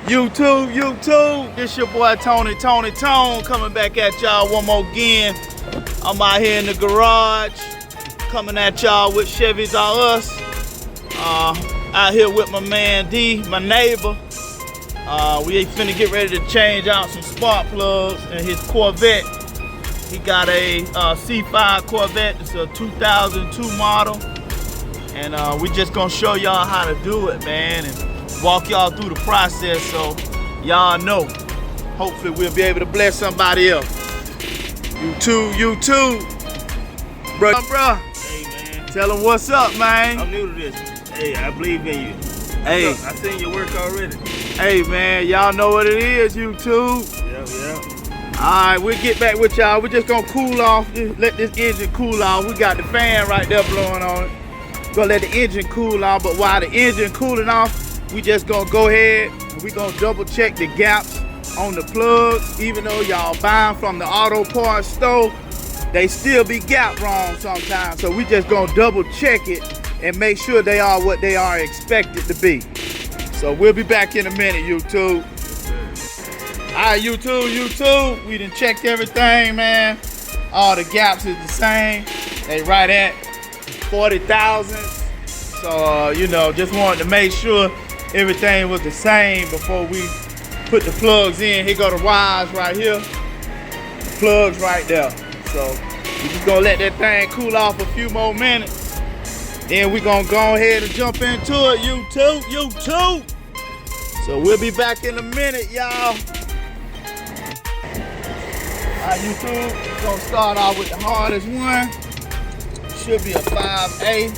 YouTube, this your boy Tony coming back at y'all one more again. I'm out here in the garage, coming at y'all with Chevys R Us. Out here with my man D, my neighbor. We finna get ready to change out some spark plugs in his Corvette. He got a C5 Corvette, it's a 2002 model. And we just gonna show y'all how to do it, man, and walk y'all through the process so y'all know. Hopefully we'll be able to bless somebody else. YouTube, bro. Hey man, tell them what's up, man. I'm new to this. Hey, I believe in you. Hey, I seen your work already. Hey man, y'all know what it is, YouTube. Yeah. Alright, we'll get back with y'all. We're just gonna cool off, let this engine cool off. We got the fan right there blowing on it. Gonna let the engine cool off, but while the engine cooling off, we just gonna go ahead and we gonna double check the gaps on the plugs. Even though y'all buying from the auto parts store, they still be gap wrong sometimes. So we just gonna double check it and make sure they are what they are expected to be. So we'll be back in a minute, YouTube. Alright, YouTube, we done checked everything, man. All the gaps is the same. They right at 40 thousandths. So, you know, just wanted to make sure everything was the same before we put the plugs in. Here go the wires right here. Plugs right there. So we just gonna let that thing cool off a few more minutes. Then we gonna go ahead and jump into it, YouTube. So we'll be back in a minute, y'all. Alright, YouTube, we're gonna start off with the hardest one. Should be a 5A.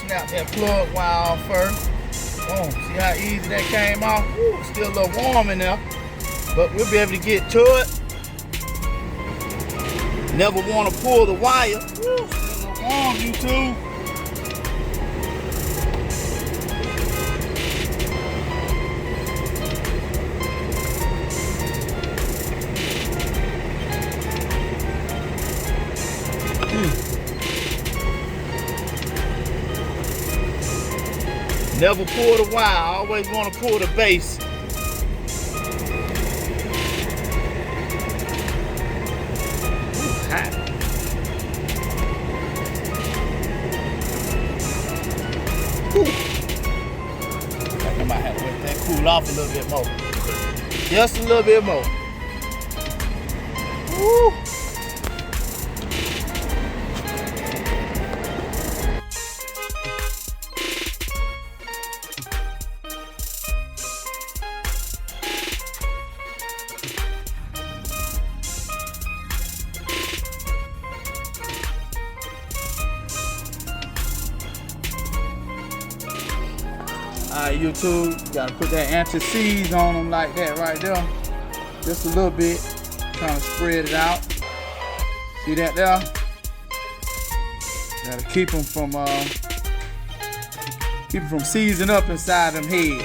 Snap that plug wire off first. Boom. See how easy that came off? Ooh, still a little warm in there, but we'll be able to get to it. Never want to pull the wire. Ooh, still a little warm, YouTube. Never pull the wire, always want to pull the base. Ooh, hot. Ooh. I think I might have to let that cool off a little bit more. Just a little bit more. Ooh. Alright, YouTube, gotta put that anti-seize on them like that right there. Just a little bit, kind of spread it out. See that there? Gotta keep them from seizing up inside them heads.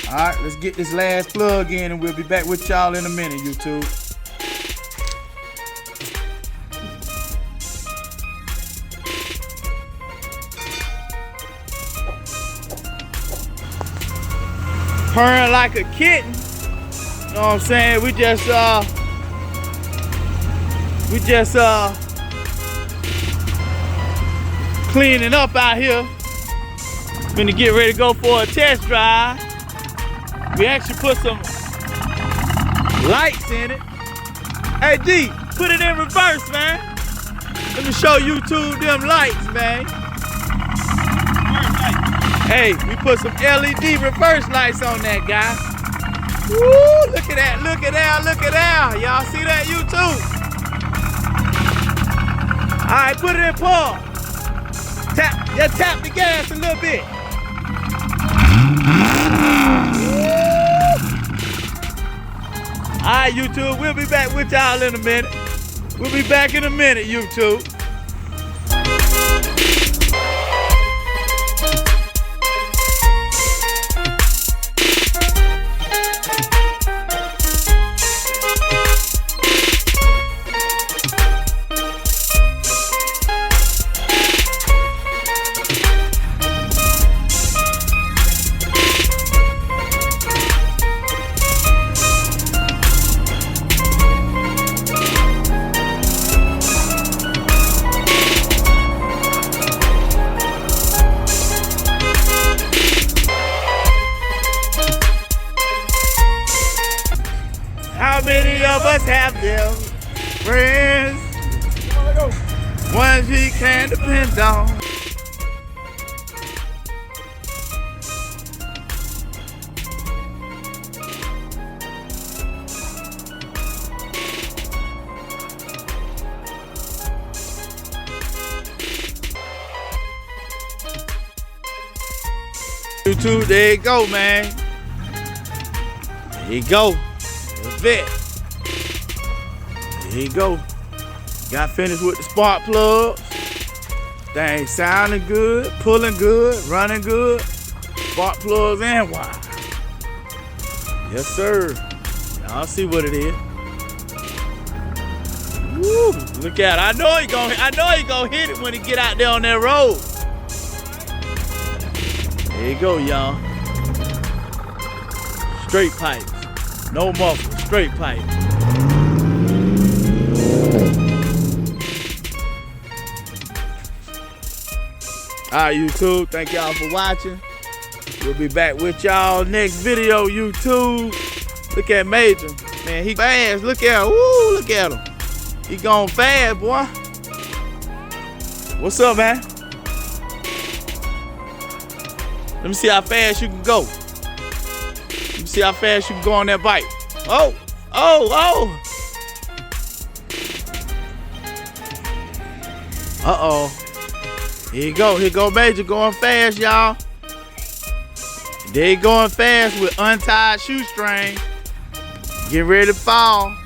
Alright, let's get this last plug in and we'll be back with y'all in a minute, YouTube. Purring like a kitten, you know what I'm saying? We just cleaning up out here. Gonna get ready to go for a test drive. We actually put some lights in it. Hey D, put it in reverse, man. Let me show YouTube them lights, man. Hey, we put some LED reverse lights on that, guy. Woo, look at that. Y'all see that, YouTube? All right, put it in park. Just tap the gas a little bit. All right, YouTube, we'll be back with y'all in a minute. We'll be back in a minute, YouTube. have them friends. Ones he can depend on. YouTube, there you go, man. There you go. The vet. There you go. Got finished with the spark plugs. Thing sounding good, pulling good, running good. Spark plugs and wire. Yes, sir. Y'all see what it is. Woo, look at it. I know he gonna hit it when he get out there on that road. There you go, y'all. Straight pipes. No muffler, straight pipe. Alright, YouTube, thank y'all for watching. We'll be back with y'all next video, YouTube. Look at Major. Man, he fast. Look at him. Woo, look at him. He going fast, boy. What's up, man? Let me see how fast you can go. Let me see how fast you can go on that bike. Oh, oh, oh. Uh-oh. Here you go. Here go Major going fast, y'all. There he going fast with untied shoestring. Get ready to fall.